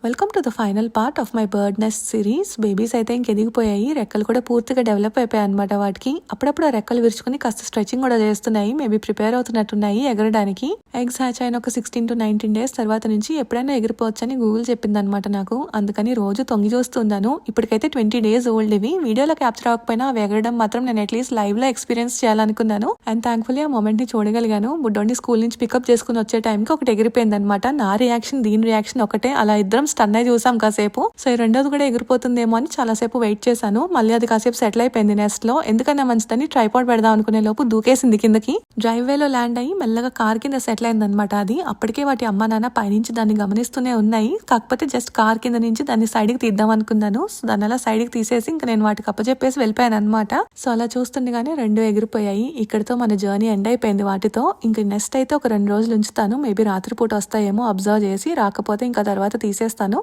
Welcome to the final part of my bird nest series. Babies అయితే ఇంకెదిగిపోయాయి, రెక్కలు కూడా పూర్తిగా డెవలప్ అయిపోయాయి అనమాట. వాటికి అప్పుడప్పుడు ఆ రెక్కలు విరుచుకుని కాస్త స్ట్రెచింగ్ కూడా చేస్తున్నాయి. మేబీ ప్రిపేర్ అవుతున్నట్టున్నాయి ఎగరడానికి. ఎగ్స్ హ్యాచ్ అయిన ఒక 16 to 19 days తర్వాత నుంచి ఎప్పుడైనా ఎగిరిపోవచ్చని గూగుల్ చెప్పింది అనమాట నాకు. అందుకని రోజు తొంగి చూస్తున్నాను. ఇప్పటికైతే 20 days ఓల్డ్ ఇవి. వీడియోలో క్యాప్చర్ అవ్వకపోయినా అవి ఎగరడం మాత్రం నేను అట్లీస్ట్ లైవ్ లో ఎక్స్పీరియన్స్ చేయాలనుకున్నాను. అండ్ థ్యాంక్ఫుల్లీ ఆ మూమెంట్ ని చూడగలిగాను. బుడ్డోని స్కూల్ నుంచి పికప్ చేసుకుని వచ్చే టైంకి ఒకటి ఎగిరిపోయింది అనమాట. నా రియాక్షన్ దీని రియాక్షన్ ఒకటే. అలా ఇద్దరం స్టన్ అయి చూసాం కాసేపు. సో ఈ రెండోది కూడా ఎగిరిపోతుందేమో అని చాలా సేపు వెయిట్ చేశాను. మళ్ళీ అది కాసేపు సెటిల్ అయిపోయింది నెస్ట్ లో. ఎందుకన్నా మంచిదని ట్రైపాడ్ పెడదాం అనుకునే లోపు దూకేసింది కిందకి. డ్రైవ్ వే లో ల్యాండ్ అయ్యి మెల్లగా కార్ కింద సెటిల్ అయింది అనమాట. అది అప్పటికే వాటి అమ్మ నాన్న పైనుంచి దాన్ని గమనిస్తూనే ఉన్నాయి. కాకపోతే జస్ట్ కార్ కింద నుంచి దాన్ని సైడ్ కి తీద్దాం అనుకున్నాను. సో దాన్ని అలా సైడ్ కి తీసేసి ఇంకా నేను వాటికి అప్పచెప్పేసి వెళ్ళిపోయాను అనమాట. సో అలా చూస్తుండగానే రెండు ఎగిరిపోయాయి. ఇక్కడితో మన జర్నీ ఎండ్ అయిపోయింది వాటితో. ఇంక నెక్స్ట్ అయితే ఒక 2 రోజులు ఉంచుతాను. మేబీ రాత్రిపూట వస్తాయేమో అబ్జర్వ్ చేసి, రాకపోతే ఇంకా తర్వాత తీసేస్తాను.